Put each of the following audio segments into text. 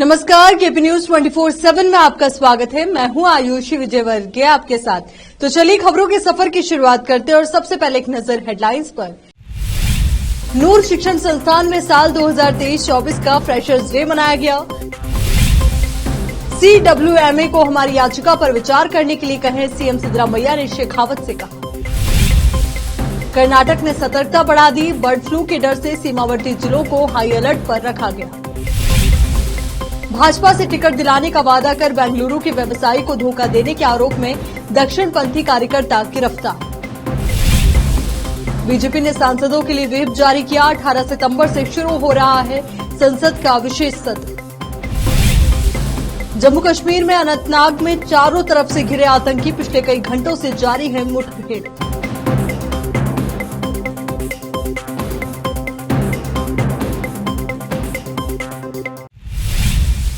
नमस्कार, KP news 24/7 में आपका स्वागत है। मैं हूं आयुषी विजयवर्गीय आपके साथ। तो चलिए खबरों के सफर की शुरुआत करते हैं और सबसे पहले एक नजर हेडलाइंस पर। नूर शिक्षण संस्थान में साल 2023-24 का फ्रेशर्स डे मनाया गया। CWMA को हमारी याचिका पर विचार करने के लिए कहें, सीएम सिद्धरामैया ने शेखावत से कहा। कर्नाटक ने सतर्कता बढ़ा दी, बर्ड फ्लू के डर से सीमावर्ती जिलों को हाई अलर्ट पर रखा गया। भाजपा से टिकट दिलाने का वादा कर बेंगलुरु के व्यवसायी को धोखा देने के आरोप में दक्षिणपंथी कार्यकर्ता गिरफ्तार। बीजेपी ने सांसदों के लिए व्हिप जारी किया। 18 सितंबर से शुरू हो रहा है संसद का विशेष सत्र। जम्मू कश्मीर में अनंतनाग में चारों तरफ से घिरे आतंकी, पिछले कई घंटों से जारी है मुठभेड़।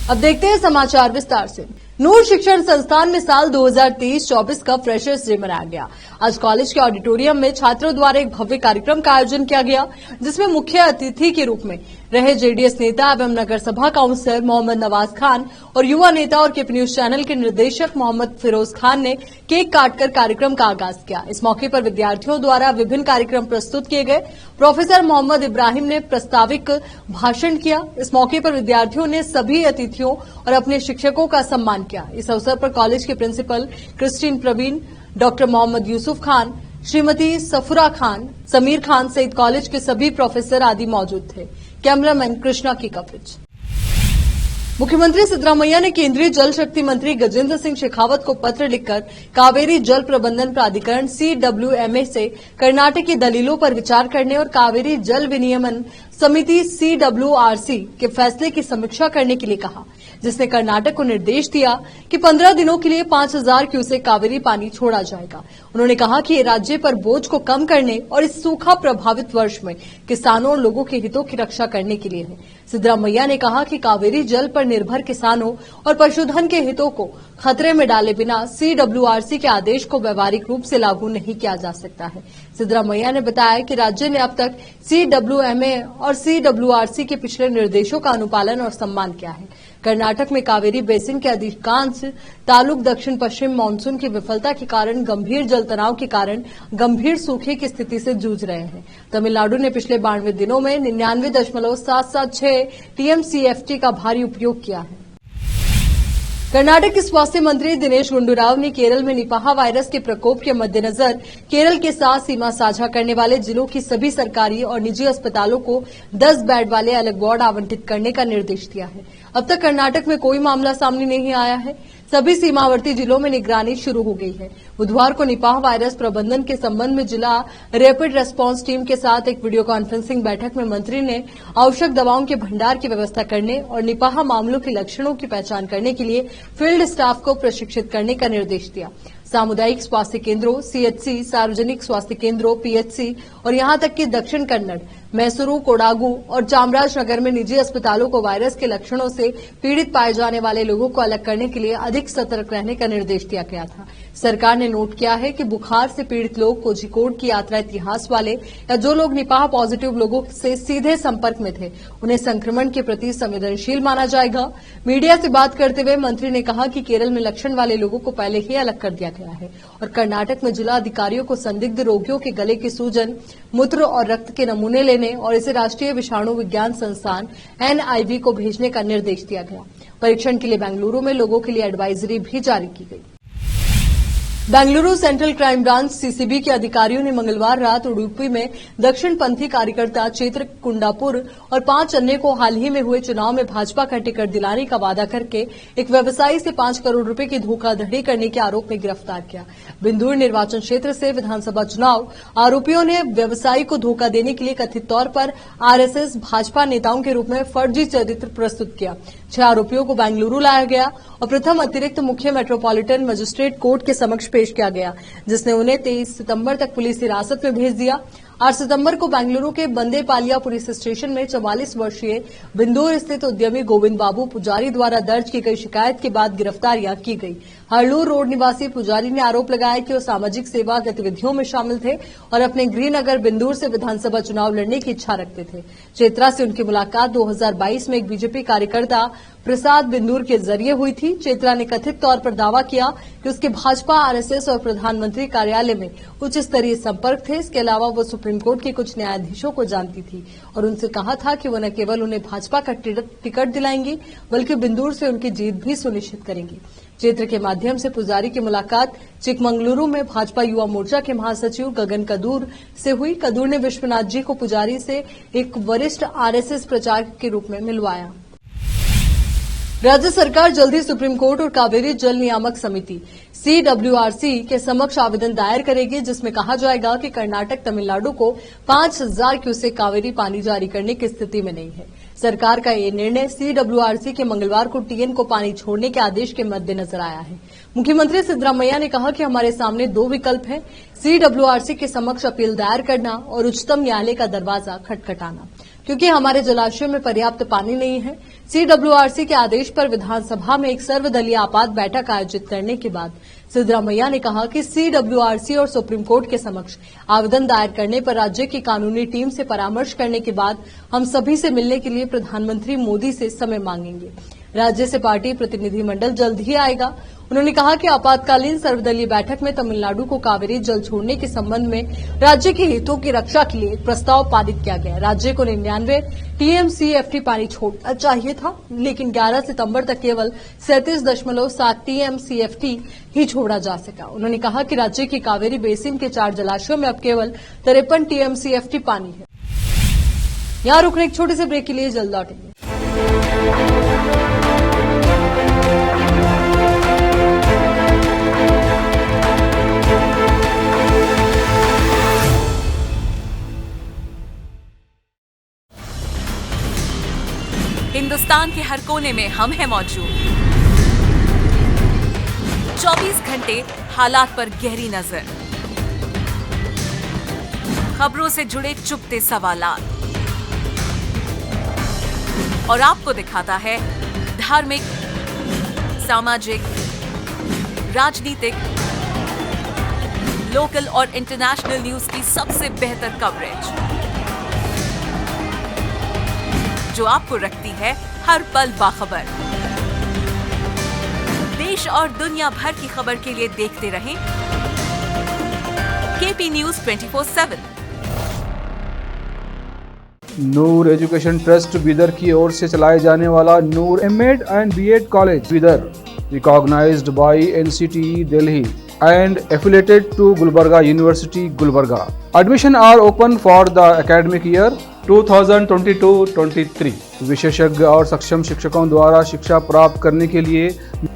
अब देखते हैं समाचार विस्तार से। नूर शिक्षण संस्थान में साल 2023-24 का फ्रेशर्स डे मनाया गया। आज कॉलेज के ऑडिटोरियम में छात्रों द्वारा एक भव्य कार्यक्रम का आयोजन किया गया, जिसमें मुख्य अतिथि के रूप में रहे जेडीएस नेता एवं नगर सभा काउंसलर मोहम्मद नवाज खान और युवा नेता और केपी न्यूज चैनल के निर्देशक मोहम्मद फिरोज खान ने केक काटकर कार्यक्रम का आगाज किया। इस मौके पर विद्यार्थियों द्वारा विभिन्न कार्यक्रम प्रस्तुत किए गए। प्रोफेसर मोहम्मद इब्राहिम ने प्रास्ताविक भाषण किया। इस मौके पर विद्यार्थियों ने सभी अतिथियों और अपने शिक्षकों का सम्मान किया। इस अवसर पर कॉलेज के principal Christine Praveen, doctor Mohammad Yusuf Khan, Shrimati Safura Khan, Sameer Khan सहित कॉलेज के सभी प्रोफेसर आदि मौजूद थे। कैमरामैन कृष्णा की कवरेज। मुख्यमंत्री सिद्धरामैया ने केंद्रीय जल शक्ति मंत्री गजेंद्र सिंह शेखावत को पत्र लिखकर कावेरी जल प्रबंधन प्राधिकरण CWMA से कर्नाटक की दलीलों पर विचार करने और कावेरी जल विनियमन समिति CWRC के फैसले की समीक्षा करने के लिए कहा, जिसने कर्नाटक को निर्देश दिया कि 15 दिनों के लिए 5000 क्यूसेक कावेरी पानी छोड़ा जाएगा। उन्होंने कहा कि ये राज्य पर बोझ को कम करने और इस सूखा प्रभावित वर्ष में किसानों और लोगों के हितों की रक्षा करने के लिए है। सिद्धरामैया ने कहा कि कावेरी जल पर निर्भर किसानों और पशुधन के हितों को खतरे में डाले बिना CWRC के आदेश को व्यवहारिक रूप से लागू नहीं किया जा सकता है। सिद्धरामैया ने बताया कि राज्य ने अब तक CWMA और CWRC के पिछले निर्देशों का अनुपालन और सम्मान किया है। कर्नाटक में कावेरी बेसिन के अधिकांश तालुक दक्षिण पश्चिम मानसून की विफलता के कारण गंभीर जल तनाव के कारण गंभीर सूखे की स्थिति से जूझ रहे हैं। तमिलनाडु ने पिछले 92 दिनों में 99.776 TMCFT का भारी उपयोग किया है। कर्नाटक के स्वास्थ्य मंत्री दिनेश गुंडूराव ने केरल में निपाह वायरस के प्रकोप के मद्देनजर केरल के साथ सीमा साझा करने वाले जिलों की सभी सरकारी और निजी अस्पतालों को 10 बेड वाले अलग वार्ड आवंटित करने का निर्देश दिया है। अब तक कर्नाटक में कोई मामला सामने नहीं आया है। सभी सीमावर्ती जिलों में निगरानी शुरू हो गई है। बुधवार को निपाह वायरस प्रबंधन के संबंध में जिला रैपिड रेस्पॉन्स टीम के साथ एक वीडियो कॉन्फ्रेंसिंग बैठक में मंत्री ने आवश्यक दवाओं के भंडार की व्यवस्था करने और निपाह मामलों के लक्षणों की पहचान करने के लिए फील्ड स्टाफ को प्रशिक्षित करने का निर्देश दिया। सामुदायिक स्वास्थ्य केंद्रों, CHC, सार्वजनिक स्वास्थ्य केंद्रों, PHC और यहां तक कि दक्षिण कन्नड़, मैसूरू, कोडागू और चामराजनगर में निजी अस्पतालों को वायरस के लक्षणों से पीड़ित पाए जाने वाले लोगों को अलग करने के लिए अधिक सतर्क रहने का निर्देश दिया गया था। सरकार ने नोट किया है कि बुखार से पीड़ित लोग, कोझिकोड की यात्रा इतिहास वाले या जो लोग निपाह पॉजिटिव लोगों से सीधे संपर्क में थे, उन्हें संक्रमण के प्रति संवेदनशील माना जाएगा। मीडिया से बात करते हुए मंत्री ने कहा कि केरल में लक्षण वाले लोगों को पहले ही अलग कर दिया गया है और कर्नाटक में जिला अधिकारियों को संदिग्ध रोगियों के गले की सूजन, मूत्र और रक्त के नमूने लेने और इसे राष्ट्रीय विषाणु विज्ञान संस्थान NIV को भेजने का निर्देश दिया गया। परीक्षण के लिए बेंगलुरु में लोगों के लिए एडवाइजरी भी जारी की गई। Bengaluru central crime branch CCB के अधिकारियों ने मंगलवार रात उडुपी में दक्षिणपंथी कार्यकर्ता चेत्र कुंडापुर और 5 अन्य को हाल ही में हुए चुनाव में भाजपा का टिकट दिलाने का वादा करके एक व्यवसायी से 5 करोड़ रुपए की धोखाधड़ी करने के आरोप में गिरफ्तार किया। बिंदुर निर्वाचन क्षेत्र से विधानसभा चुनाव आरोपियों ने व्यवसायी को धोखा देने के लिए कथित तौर पर RSS भाजपा नेताओं के रूप में फर्जी चरित्र प्रस्तुत किया। 6 आरोपियों को बेंगलुरु लाया गया और प्रथम अतिरिक्त मुख्य मेट्रोपॉलिटन मजिस्ट्रेट कोर्ट के समक्ष पेश किया गया, जिसने उन्हें 23 सितंबर तक पुलिस हिरासत में भेज दिया। 8 सितंबर को बेंगलुरु के बंदेपालिया पुलिस स्टेशन में 44 वर्षीय बिंदुर स्थित उद्यमी गोविंद बाबू पुजारी द्वारा दर्ज की गई शिकायत के बाद गिरफ्तारियां की गई। हरलूर रोड निवासी पुजारी ने आरोप लगाया कि वो सामाजिक सेवा गतिविधियों में शामिल थे और अपने गृहनगर बिंदुर से विधानसभा चुनाव लड़ने की इच्छा रखते थे। चेत्रा से उनकी मुलाकात 2022 में एक बीजेपी कार्यकर्ता प्रसाद बिंदूर के जरिए हुई थी। चेत्रा ने कथित तौर पर दावा किया कि उसके भाजपा, आरएसएस और प्रधानमंत्री कार्यालय में उच्च स्तरीय संपर्क थे। इसके अलावा वो सुप्रीम कोर्ट के कुछ न्यायाधीशों को जानती थी और उनसे कहा था कि वो न केवल उन्हें भाजपा का टिकट दिलाएंगी बल्कि बिंदूर से उनकी जीत भी सुनिश्चित करेंगी। चेत्र के माध्यम से पुजारी की मुलाकात चिकमंगलुरु में भाजपा युवा मोर्चा के महासचिव गगन कदूर से हुई। कदूर ने विश्वनाथ जी को पुजारी से एक वरिष्ठ आरएसएस प्रचारक के रूप में मिलवाया। राज्य सरकार जल्द ही सुप्रीम कोर्ट और कावेरी जल नियामक समिति CWRC के समक्ष आवेदन दायर करेगी, जिसमें कहा जाएगा कि कर्नाटक तमिलनाडु को 5000 क्यूसेक कावेरी पानी जारी करने की स्थिति में नहीं है। सरकार का ये निर्णय CWRC के मंगलवार को TN को पानी छोड़ने के आदेश के मद्देनजर आया है। मुख्यमंत्री सिद्धरामैया ने कहा कि हमारे सामने 2 विकल्प हैं, CWRC के समक्ष अपील दायर करना और उच्चतम न्यायालय का दरवाजा खटखटाना, क्योंकि हमारे जलाशयों में पर्याप्त पानी नहीं है। CWRC के आदेश पर विधानसभा में एक सर्वदलीय आपात बैठक आयोजित करने के बाद सिद्धरामैया ने कहा कि CWRC और सुप्रीम कोर्ट के समक्ष आवेदन दायर करने पर राज्य की कानूनी टीम से परामर्श करने के बाद हम सभी से मिलने के लिए प्रधानमंत्री मोदी से समय मांगेंगे। राज्य से पार्टी प्रतिनिधिमंडल जल्द ही आएगा। उन्होंने कहा कि आपातकालीन सर्वदलीय बैठक में तमिलनाडु को कावेरी जल छोड़ने के संबंध में राज्य के हितों की रक्षा के लिए एक प्रस्ताव पारित किया गया। राज्य को 99 TMCFT पानी छोड़ना चाहिए था, लेकिन 11 सितंबर तक केवल 37.7 TMCFT ही छोड़ा जा सका। उन्होंने कहा कि राज्य की कावेरी बेसिन के 4 जलाशयों में अब केवल 53 TMCFT पानी है। यहां रुकने एक छोटे से ब्रेक के लिए जल्द लौटेंगे। हिंदुस्तान के हर कोने में हम हैं मौजूद। 24 घंटे हालात पर गहरी नजर, खबरों से जुड़े चुपते सवालात और आपको दिखाता है धार्मिक, सामाजिक, राजनीतिक, लोकल और इंटरनेशनल न्यूज की सबसे बेहतर कवरेज, जो आपको रखती है हर पल बाखबर। देश और दुनिया भर की खबर के लिए देखते रहें KP News 24/7। Noor education trust Bidar की ओर से चलाए जाने वाला Noor MEd and BEd college Bidar, recognised by NCTE Delhi and affiliated to Gulbarga University, Gulbarga. Admission are open for the academic year 2022-23. विशेषज्ञ और सक्षम शिक्षकों द्वारा शिक्षा प्राप्त करने के लिए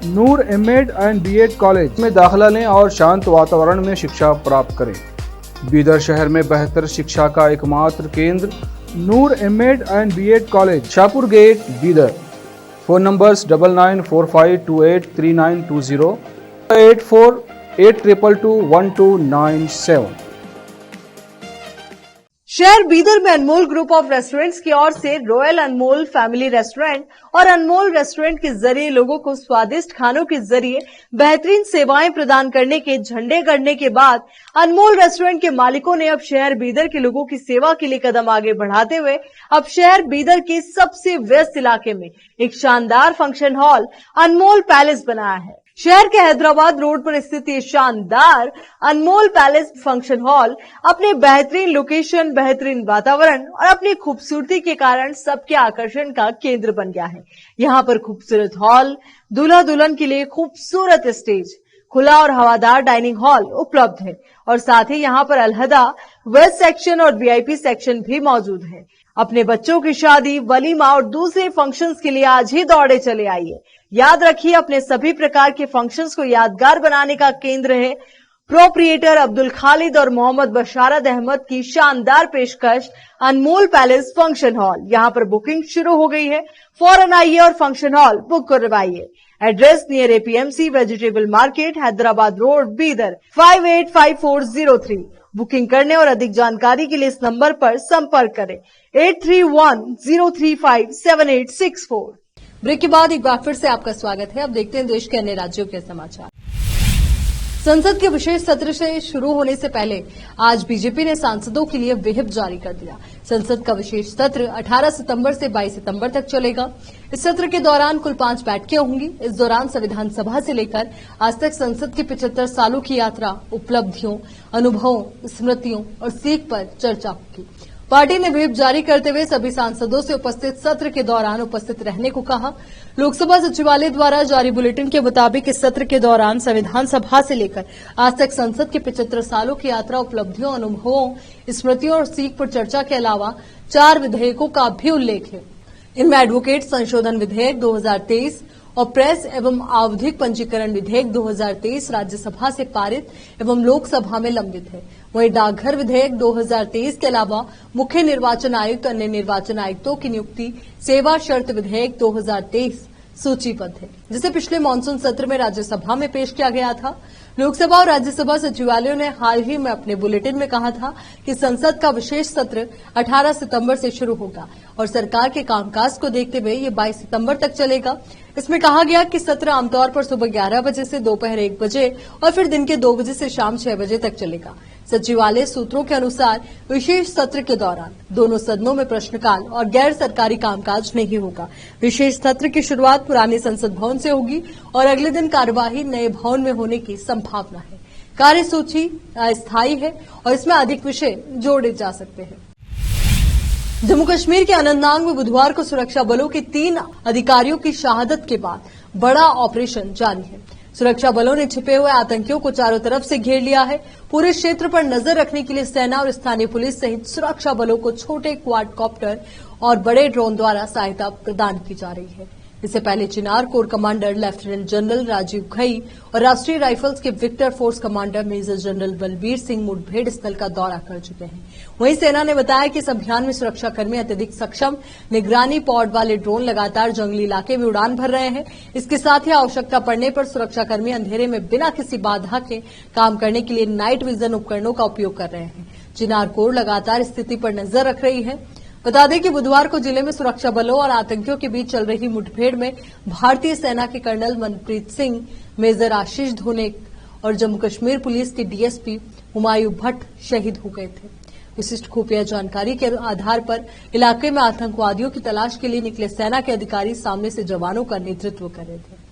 नूर एमएड एंड बीएड कॉलेज में दाखिला लें और शांत वातावरण में शिक्षा प्राप्त करें। बीदर शहर में बेहतर शिक्षा का एकमात्र केंद्र Noor MEd and BEd college, Shahpur gate, Bidar. Phone numbers 9945283920 8482221297। शहर बीदर में अनमोल ग्रुप ऑफ रेस्टोरेंट्स की ओर से रॉयल अनमोल फैमिली रेस्टोरेंट और अनमोल रेस्टोरेंट के जरिए लोगों को स्वादिष्ट खानों के जरिए बेहतरीन सेवाएं प्रदान करने के झंडे गड़ने के बाद अनमोल रेस्टोरेंट के मालिकों ने अब शहर बीदर के लोगों की सेवा के लिए कदम आगे बढ़ाते हुए अब शहर बीदर के सबसे व्यस्त इलाके में एक शानदार फंक्शन हॉल अनमोल पैलेस बनाया है। शहर के हैदराबाद रोड पर स्थित ये शानदार अनमोल पैलेस फंक्शन हॉल अपने बेहतरीन लोकेशन, बेहतरीन वातावरण और अपनी खूबसूरती के कारण सबके आकर्षण का केंद्र बन गया है। यहाँ पर खूबसूरत हॉल, दूल्हा दुल्हन के लिए खूबसूरत स्टेज, खुला और हवादार डाइनिंग हॉल उपलब्ध है और साथ ही यहाँ पर अलहदा वेस्ट सेक्शन और VIP सेक्शन भी मौजूद है। अपने बच्चों की शादी, वलीमा और दूसरे फंक्शंस के लिए आज ही दौड़े चले आइए। याद रखिए, अपने सभी प्रकार के फंक्शंस को यादगार बनाने का केंद्र है प्रोप्रिएटर अब्दुल खालिद और मोहम्मद बशारत अहमद की शानदार पेशकश अनमोल पैलेस फंक्शन हॉल। यहाँ पर बुकिंग शुरू हो गई है, फौरन आइए और फंक्शन हॉल बुक करवाइए। Address near APMC vegetable market, Hyderabad road, Bidar 585403। Booking करने और अधिक जानकारी के लिए इस नंबर पर संपर्क करें 8310357864। ब्रेक के बाद एक बार फिर से आपका स्वागत है। अब देखते हैं देश के अन्य राज्यों के समाचार। संसद के विशेष सत्र से शुरू होने से पहले आज बीजेपी ने सांसदों के लिए व्हिप जारी कर दिया। संसद का विशेष सत्र 18 सितंबर से 22 सितंबर तक चलेगा। इस सत्र के दौरान कुल 5 बैठकें होंगी। इस दौरान संविधान सभा से लेकर आज तक संसद की 75 सालों की यात्रा, उपलब्धियों, अनुभवों, स्मृतियों और सीख पर चर्चा होगी। पार्टी ने व्हिप जारी करते हुए सभी सांसदों से उपस्थित सत्र के दौरान उपस्थित रहने को कहा। लोकसभा सचिवालय द्वारा जारी बुलेटिन के मुताबिक इस सत्र के दौरान संविधान सभा से लेकर आज तक संसद के 75 सालों की यात्रा, उपलब्धियों, अनुभवों, स्मृतियों और सीख पर चर्चा के अलावा 4 विधेयकों का भी उल्लेख है। इनमें एडवोकेट संशोधन विधेयक 2023 और प्रेस एवं आवधिक पंजीकरण विधेयक 2023 राज्यसभा से पारित एवं लोकसभा में लंबित है। वहीं डाकघर विधेयक 2023 के अलावा मुख्य निर्वाचन आयुक्त, अन्य निर्वाचन आयुक्तों की नियुक्ति, सेवा शर्त विधेयक 2023 सूचीबद्ध है, जिसे पिछले मानसून सत्र में राज्यसभा में पेश किया गया था। लोकसभा और राज्यसभा सचिवालयों ने हाल ही में अपने बुलेटिन में कहा था कि संसद का विशेष सत्र 18 सितंबर से शुरू होगा और सरकार के कामकाज को देखते हुए ये 22 सितंबर तक चलेगा। इसमें कहा गया कि सत्र आमतौर पर सुबह 11 बजे से दोपहर 1 बजे और फिर दिन के 2 बजे से शाम 6 बजे तक चलेगा। सचिवालय सूत्रों के अनुसार विशेष सत्र के दौरान दोनों सदनों में प्रश्नकाल और गैर सरकारी कामकाज नहीं होगा। विशेष सत्र की शुरुआत पुराने संसद भवन से होगी और अगले दिन कार्यवाही नए भवन में होने की संभावना है। कार्यसूची अस्थायी है और इसमें अधिक विषय जोड़े जा सकते हैं। जम्मू कश्मीर के अनंतनाग में बुधवार को सुरक्षा बलों के 3 अधिकारियों की शहादत के बाद बड़ा ऑपरेशन जारी है। सुरक्षा बलों ने छिपे हुए आतंकियों को चारों तरफ से घेर लिया है। पूरे क्षेत्र पर नजर रखने के लिए सेना और स्थानीय पुलिस सहित सुरक्षा बलों को छोटे क्वाडकॉप्टर और बड़े ड्रोन द्वारा सहायता प्रदान की जा रही है। इससे पहले Chinar corps commander lieutenant general Rajiv Ghai और राष्ट्रीय राइफल्स के Victor force commander major general Balbir Singh मुठभेड़ स्थल का दौरा कर चुके हैं। वहीं सेना ने बताया कि इस अभियान में सुरक्षाकर्मी अत्यधिक सक्षम निगरानी पॉड वाले ड्रोन लगातार जंगली इलाके में उड़ान भर रहे हैं। इसके साथ ही आवश्यकता पड़ने पर सुरक्षाकर्मी अंधेरे में बिना किसी बाधा के काम करने के लिए नाइट विजन उपकरणों का उपयोग कर रहे हैं। चिनार कोर लगातार स्थिति पर नजर रख रही है। बता दें कि बुधवार को जिले में सुरक्षा बलों और आतंकियों के बीच चल रही मुठभेड़ में भारतीय सेना के कर्नल मनप्रीत सिंह, मेजर आशीष धोने और जम्मू कश्मीर पुलिस के डीएसपी हुमायूं भट्ट शहीद हो गए थे। विशिष्ट खुफिया जानकारी के आधार पर इलाके में आतंकवादियों की तलाश के लिए निकले सेना के अधिकारी सामने से जवानों का नेतृत्व कर रहे थे।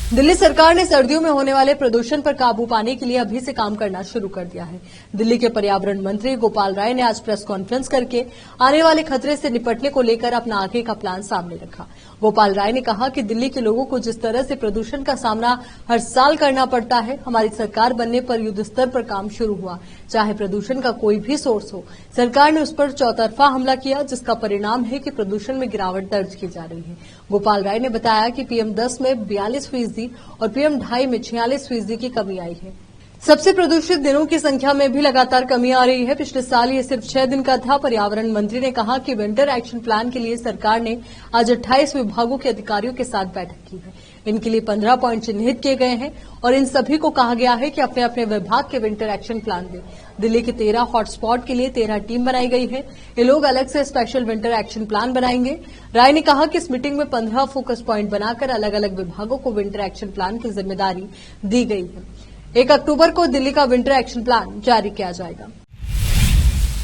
दिल्ली सरकार ने सर्दियों में होने वाले प्रदूषण पर काबू पाने के लिए अभी से काम करना शुरू कर दिया है। दिल्ली के पर्यावरण मंत्री गोपाल राय ने आज प्रेस कॉन्फ्रेंस करके आने वाले खतरे से निपटने को लेकर अपना आगे का प्लान सामने रखा। गोपाल राय ने कहा कि दिल्ली के लोगों को जिस तरह से प्रदूषण का सामना हर साल करना पड़ता है, हमारी सरकार बनने पर युद्ध स्तर पर काम शुरू हुआ। चाहे प्रदूषण का कोई भी सोर्स हो, सरकार ने उस पर चौतरफा हमला किया, जिसका परिणाम है कि प्रदूषण में गिरावट दर्ज की जा रही है। गोपाल राय ने बताया कि PM10 में 42% और PM2.5 में 46% की कमी आई है। सबसे प्रदूषित दिनों की संख्या में भी लगातार कमी आ रही है। पिछले साल ये सिर्फ 6 दिन का था। पर्यावरण मंत्री ने कहा कि विंटर एक्शन प्लान के लिए सरकार ने आज 28 विभागों के अधिकारियों के साथ बैठक की है। इनके लिए 15 पॉइंट चिन्हित किए गए हैं और इन सभी को कहा गया है कि अपने अपने विभाग के विंटर एक्शन प्लान दें। दिल्ली के 13 हॉटस्पॉट के लिए 13 टीम बनाई गई है। ये लोग अलग से स्पेशल विंटर एक्शन प्लान बनाएंगे। राय ने कहा कि इस मीटिंग में 15 फोकस पॉइंट बनाकर अलग अलग विभागों को विंटर एक्शन प्लान की जिम्मेदारी दी गई है। 1 अक्टूबर को दिल्ली का विंटर एक्शन प्लान जारी किया जाएगा।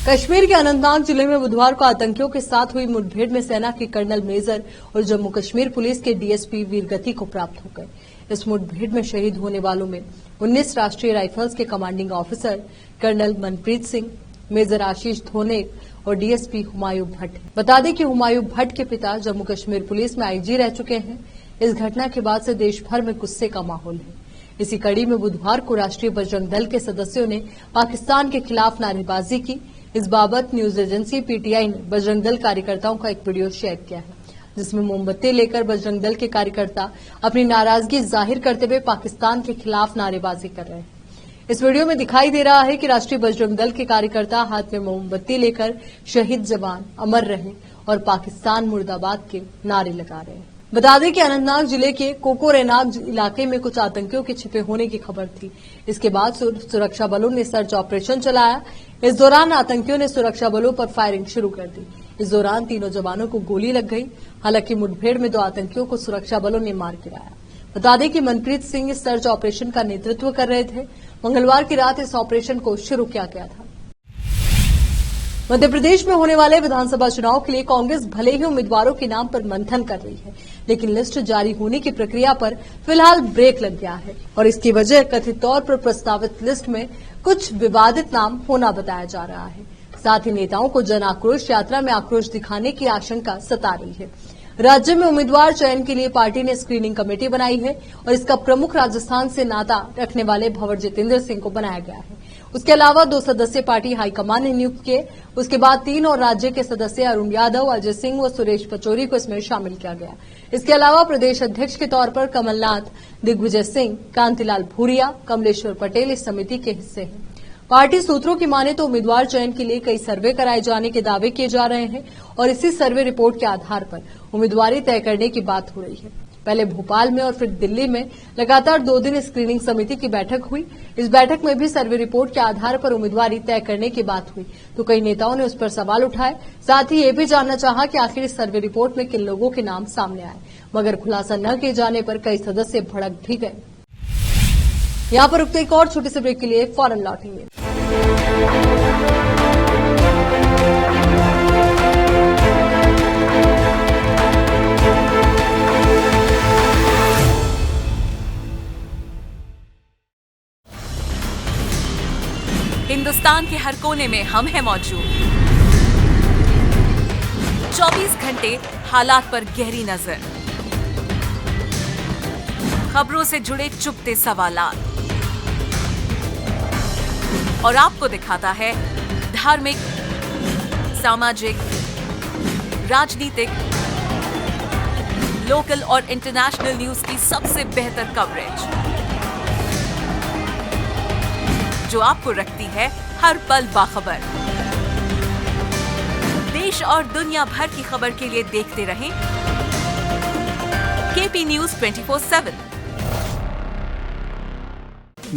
कश्मीर के अनंतनाग जिले में बुधवार को आतंकियों के साथ हुई मुठभेड़ में सेना के कर्नल मेजर और जम्मू कश्मीर पुलिस के डीएसपी वीरगति को प्राप्त हो गए। इस मुठभेड़ में शहीद होने वालों में 19 राष्ट्रीय राइफल्स के commanding officer colonel Manpreet Singh, major Ashish Dhone और डीएसपी हुमायूं भट्ट। बता दें कि हुमायूं भट्ट के पिता जम्मू कश्मीर पुलिस में आईजी रह चुके हैं। इस घटना के बाद से देश भर में गुस्से का माहौल है। इसी कड़ी में बुधवार को राष्ट्रीय बजरंग दल के सदस्यों ने पाकिस्तान के खिलाफ नारेबाजी की। इस बाबत न्यूज एजेंसी पीटीआई ने बजरंग दल कार्यकर्ताओं का एक वीडियो शेयर किया है, जिसमें मोमबत्ती लेकर बजरंग दल के कार्यकर्ता अपनी नाराजगी जाहिर करते हुए पाकिस्तान के खिलाफ नारेबाजी कर रहे हैं। इस वीडियो में दिखाई दे रहा है कि राष्ट्रीय बजरंग दल के कार्यकर्ता हाथ में मोमबत्ती लेकर शहीद जवान अमर रहे और पाकिस्तान मुर्दाबाद के नारे लगा रहे हैं। बता दें कि अनंतनाग जिले के कोकोरेनाग इलाके में कुछ आतंकियों के छिपे होने की खबर थी। इसके बाद सुरक्षा बलों ने सर्च ऑपरेशन चलाया। इस दौरान आतंकियों ने सुरक्षा बलों पर फायरिंग शुरू कर दी। इस दौरान तीनों जवानों को गोली लग गई। हालांकि मुठभेड़ में 2 आतंकियों को सुरक्षा बलों ने मार गिराया। बता दें कि मनप्रीत सिंह इस सर्च ऑपरेशन का नेतृत्व कर रहे थे। मंगलवार की रात इस ऑपरेशन को शुरू किया गया था। मध्य प्रदेश में होने वाले विधानसभा चुनाव के लिए कांग्रेस भले ही उम्मीदवारों के नाम पर मंथन कर रही है, लेकिन लिस्ट जारी होने की प्रक्रिया पर फिलहाल ब्रेक लग गया है और इसकी वजह कथित तौर पर प्रस्तावित लिस्ट में कुछ विवादित नाम होना बताया जा रहा है। साथ ही नेताओं को जन आक्रोश यात्रा में आक्रोश दिखाने की आशंका सता रही है। राज्य में उम्मीदवार चयन के लिए पार्टी ने स्क्रीनिंग कमेटी बनाई है और इसका प्रमुख राजस्थान से नाता रखने वाले भंवर जितेंद्र सिंह को बनाया गया है। उसके अलावा 2 सदस्य पार्टी हाईकमान ने नियुक्त किए। उसके बाद 3 और राज्य के सदस्य अरुण यादव, अजय सिंह व सुरेश पचौरी को इसमें शामिल किया गया। इसके अलावा प्रदेश अध्यक्ष के तौर पर कमलनाथ, दिग्विजय सिंह, कांतिलाल भूरिया, कमलेश्वर पटेल इस समिति के हिस्से हैं। पार्टी सूत्रों की माने तो उम्मीदवार चयन के लिए कई सर्वे कराए जाने के दावे किए जा रहे हैं और इसी सर्वे रिपोर्ट के आधार पर उम्मीदवारी तय करने की बात हो रही है। पहले भोपाल में और फिर दिल्ली में लगातार 2 दिन स्क्रीनिंग समिति की बैठक हुई। इस बैठक में भी सर्वे रिपोर्ट के आधार पर उम्मीदवारी तय करने की बात हुई, तो कई नेताओं ने उस पर सवाल उठाए। साथ ही ये भी जानना चाहा कि आखिर इस सर्वे रिपोर्ट में किन लोगों के नाम सामने आए, मगर खुलासा न किए जाने पर कई सदस्य भड़क भी गए। यहाँ पर रुकते एक और छोटे से ब्रेक के लिए फौरन लौटेंगे। हिंदुस्तान के हर कोने में हम हैं मौजूद। 24 घंटे हालात पर गहरी नजर, खबरों से जुड़े चुपते सवालात और आपको दिखाता है धार्मिक, सामाजिक, राजनीतिक, लोकल और इंटरनेशनल न्यूज की सबसे बेहतर कवरेज, जो आपको रखती है हर पल बाखबर। देश और दुनिया भर की खबर के लिए देखते रहें KP news 24/7।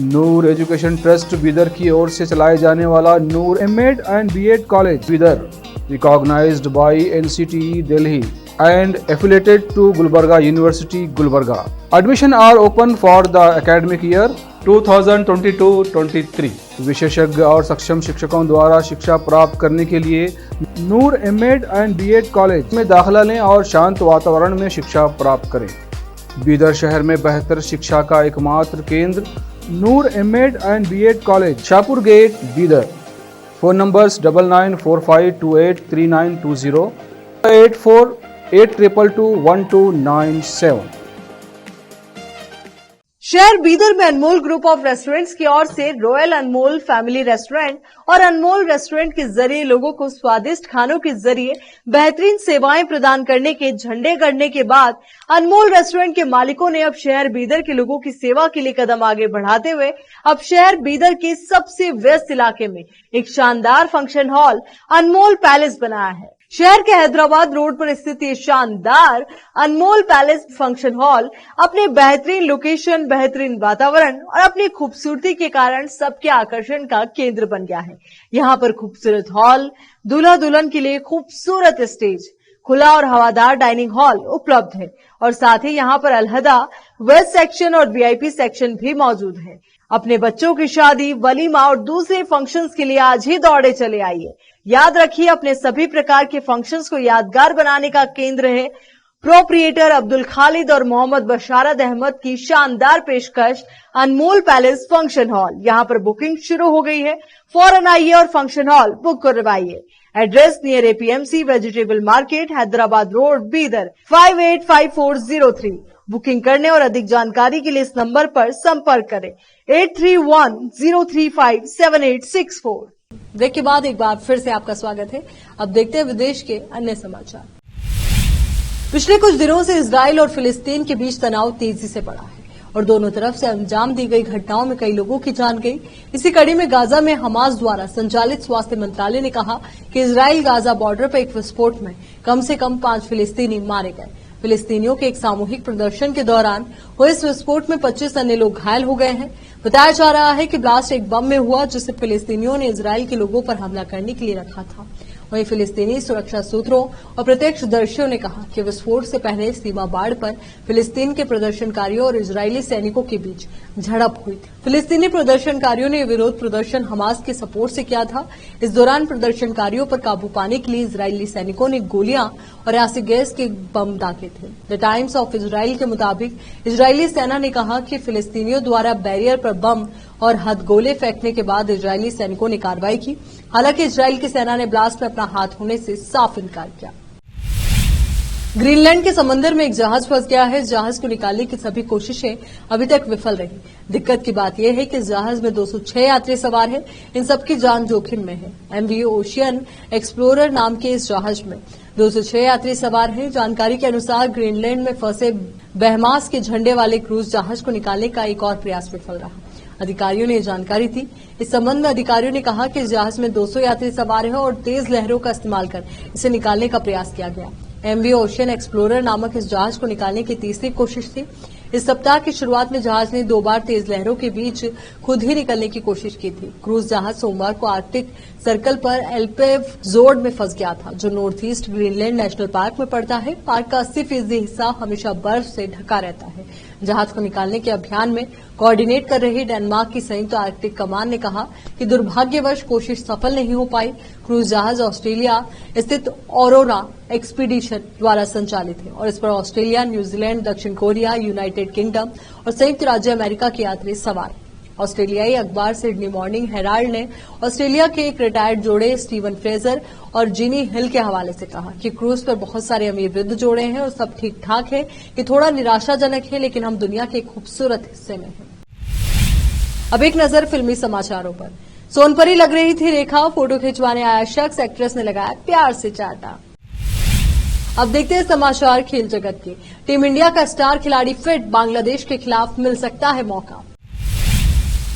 Noor education trust Bidar की ओर से चलाए जाने वाला Noor MEd and BEd college Bidar, recognised by NCTE Delhi and affiliated to Gulbarga University, Gulbarga. Admission are open for the academic year 2022-23. विशेषज्ञ और सक्षम शिक्षकों द्वारा शिक्षा प्राप्त करने के लिए नूर एमएड एंड बीएड कॉलेज में दाखिला लें और शांत वातावरण में शिक्षा प्राप्त करें। बीदर शहर में बेहतर शिक्षा का एकमात्र केंद्र Noor MEd and BEd college, Shahpur gate, Bidar. Phone numbers 9945283920, 8482221297। शहर बीदर में अनमोल ग्रुप ऑफ रेस्टोरेंट्स की ओर से रॉयल अनमोल फैमिली रेस्टोरेंट और अनमोल रेस्टोरेंट के जरिए लोगों को स्वादिष्ट खानों के जरिए बेहतरीन सेवाएं प्रदान करने के झंडे गड़ने के बाद अनमोल रेस्टोरेंट के मालिकों ने अब शहर बीदर के लोगों की सेवा के लिए कदम आगे बढ़ाते हुए अब शहर बीदर के सबसे व्यस्त इलाके में एक शानदार फंक्शन हॉल अनमोल पैलेस बनाया है। शहर के हैदराबाद रोड पर स्थित ये शानदार अनमोल पैलेस फंक्शन हॉल अपने बेहतरीन लोकेशन, बेहतरीन वातावरण और अपनी खूबसूरती के कारण सबके आकर्षण का केंद्र बन गया है। यहाँ पर खूबसूरत हॉल, दूल्हा दुल्हन के लिए खूबसूरत स्टेज, खुला और हवादार डाइनिंग हॉल उपलब्ध है और साथ ही यहाँ पर अलहदा वेस्ट सेक्शन और वीआईपी सेक्शन भी मौजूद है। अपने बच्चों की शादी, वलीमा और दूसरे फंक्शंस के लिए आज ही दौड़े चले आइए। याद रखिए, अपने सभी प्रकार के फंक्शंस को यादगार बनाने का केंद्र है प्रोप्रिएटर अब्दुल खालिद और मोहम्मद बशारत अहमद की शानदार पेशकश अनमोल पैलेस फंक्शन हॉल। यहाँ पर बुकिंग शुरू हो गई है, फौरन आइए और फंक्शन हॉल बुक करवाइए। Address near APMC vegetable market, Hyderabad road, Bidar 585403। Booking करने और अधिक जानकारी के लिए इस नंबर पर संपर्क करें 8310357864। ब्रेक के बाद एक बार फिर से आपका स्वागत है। अब देखते हैं विदेश के अन्य समाचार। पिछले कुछ दिनों से इजराइल और फिलिस्तीन के बीच तनाव तेजी से बढ़ा है और दोनों तरफ से अंजाम दी गई घटनाओं में कई लोगों की जान गई। इसी कड़ी में गाजा में हमास द्वारा संचालित स्वास्थ्य मंत्रालय ने कहा कि इजराइल गाजा बॉर्डर पर एक विस्फोट में कम से कम 5 फिलिस्तीनी मारे गए। फिलिस्तीनियों के एक सामूहिक प्रदर्शन के दौरान हुए इस विस्फोट में 25 अन्य लोग घायल हो गए हैं। बताया जा रहा है कि ब्लास्ट एक बम में हुआ जिसे फिलिस्तीनियों ने इजराइल के लोगों पर हमला करने के लिए रखा था वहीं फिलिस्तीनी सुरक्षा सूत्रों और प्रत्यक्षदर्शियों ने कहा कि विस्फोट से पहले सीमा बाड़ पर फिलिस्तीन के प्रदर्शनकारियों और इजरायली सैनिकों के बीच झड़प हुई थी। फिलिस्तीनी प्रदर्शनकारियों ने विरोध प्रदर्शन हमास के सपोर्ट से किया था। इस दौरान प्रदर्शनकारियों पर काबू पाने के लिए इजरायली सैनिकों ने गोलियां और एसिड गैस के बम दागे थे। द टाइम्स ऑफ इजराइल के मुताबिक इजरायली सेना ने कहा कि फिलिस्तीनियों द्वारा बैरियर पर बम और हथगोले फेंकने के बाद इजरायली सैनिकों ने कार्रवाई की। हालांकि इजराइल की सेना ने ब्लास्ट में अपना हाथ होने से साफ इनकार किया। ग्रीनलैंड के समंदर में एक जहाज फंस गया है। जहाज को निकालने की सभी कोशिशें अभी तक विफल रही। दिक्कत की बात यह है कि इस जहाज में 206 यात्री सवार हैं। इन सबकी जान जोखिम में है। एमवी ओशियन एक्सप्लोरर नाम के इस जहाज में 206 यात्री सवार हैं। जानकारी के अनुसार ग्रीनलैंड में फंसे बहमास के झंडे वाले क्रूज जहाज को निकालने का एक और प्रयास विफल रहा। अधिकारियों ने जानकारी दी। इस संबंध में अधिकारियों ने कहा कि इस जहाज में 200 यात्री सवार हैं और तेज लहरों का इस्तेमाल कर इसे निकालने का प्रयास किया गया। एमवी ओशियन एक्सप्लोरर नामक इस जहाज को निकालने की तीसरी कोशिश थी। इस सप्ताह की शुरुआत में जहाज ने 2 बार तेज लहरों के बीच खुद ही निकलने की कोशिश की थी। क्रूज जहाज सोमवार को आर्कटिक सर्कल पर एल्पेव जोर्ड में फंस गया था, जो north east Greenland national park में पड़ता है। पार्क का 80% हिस्सा हमेशा बर्फ से ढका रहता है। जहाज को निकालने के अभियान में कोऑर्डिनेट कर रही डेनमार्क की संयुक्त आर्कटिक कमान ने कहा कि दुर्भाग्यवश कोशिश सफल नहीं हो पाई। क्रूज जहाज ऑस्ट्रेलिया स्थित ऑरोरा एक्सपीडिशन द्वारा संचालित है और इस पर ऑस्ट्रेलिया, न्यूजीलैंड, दक्षिण कोरिया, यूनाइटेड किंगडम और संयुक्त राज्य अमेरिका के यात्री सवार। ऑस्ट्रेलियाई अखबार सिडनी मॉर्निंग हेराल्ड ने ऑस्ट्रेलिया के एक रिटायर्ड जोड़े स्टीवन फ्रेजर और जीनी हिल के हवाले से कहा कि क्रूज पर बहुत सारे अमीर वृद्ध जोड़े हैं और सब ठीक ठाक है। ये थोड़ा निराशाजनक है, लेकिन हम दुनिया के एक खूबसूरत हिस्से में हैं। अब एक नजर फिल्मी समाचारों पर। सोनपरी लग रही थी रेखा, फोटो खिंचवाने आया शख्स एक्ट्रेस ने लगाया प्यार से चाटा। अब देखते हैं समाचार खेल जगत के। टीम इंडिया का स्टार खिलाड़ी फिट, बांग्लादेश के खिलाफ मिल सकता है मौका।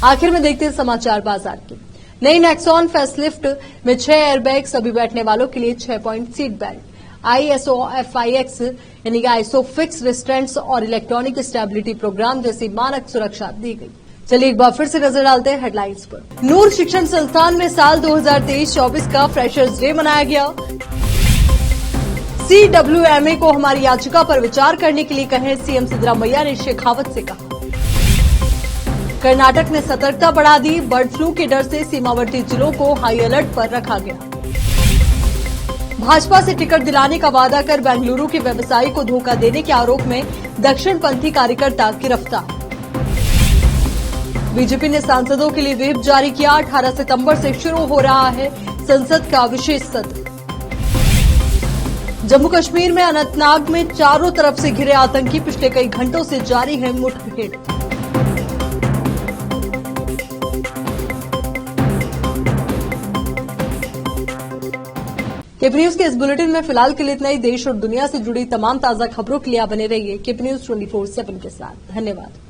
आखिर में देखते हैं समाचार बाजार के। नई नेक्सॉन फेसलिफ्ट में 6 एयरबैग, सभी बैठने वालों के लिए 6 point seat belt, ISO FIX यानी कि ISO फिक्स रेस्ट्रेंट्स और इलेक्ट्रॉनिक स्टेबिलिटी प्रोग्राम जैसी मानक सुरक्षा दी गई। चलिए एक बार फिर से नजर डालते हैं हेडलाइंस पर। नूर शिक्षण संस्थान में साल 2023-24 का फ्रेशर्स डे मनाया गया। CWMA को हमारी याचिका पर विचार करने के लिए कहें, सीएम सिद्धरामैया ने शेखावत से कहा। कर्नाटक ने सतर्कता बढ़ा दी, बर्ड फ्लू के डर से सीमावर्ती जिलों को हाई अलर्ट पर रखा गया। भाजपा से टिकट दिलाने का वादा कर बेंगलुरु के व्यवसायी को धोखा देने के आरोप में दक्षिणपंथी कार्यकर्ता गिरफ्तार। बीजेपी ने सांसदों के लिए व्हिप जारी किया। 18 सितंबर से शुरू हो रहा है संसद का विशेष सत्र। जम्मू कश्मीर में अनंतनाग में चारों तरफ से घिरे आतंकी, पिछले कई घंटों से जारी है मुठभेड़। केपी न्यूज के इस बुलेटिन में फिलहाल के लिए इतना ही। देश और दुनिया से जुड़ी तमाम ताजा खबरों के लिए आप बने रहिए केपी न्यूज 24/7 के साथ। धन्यवाद।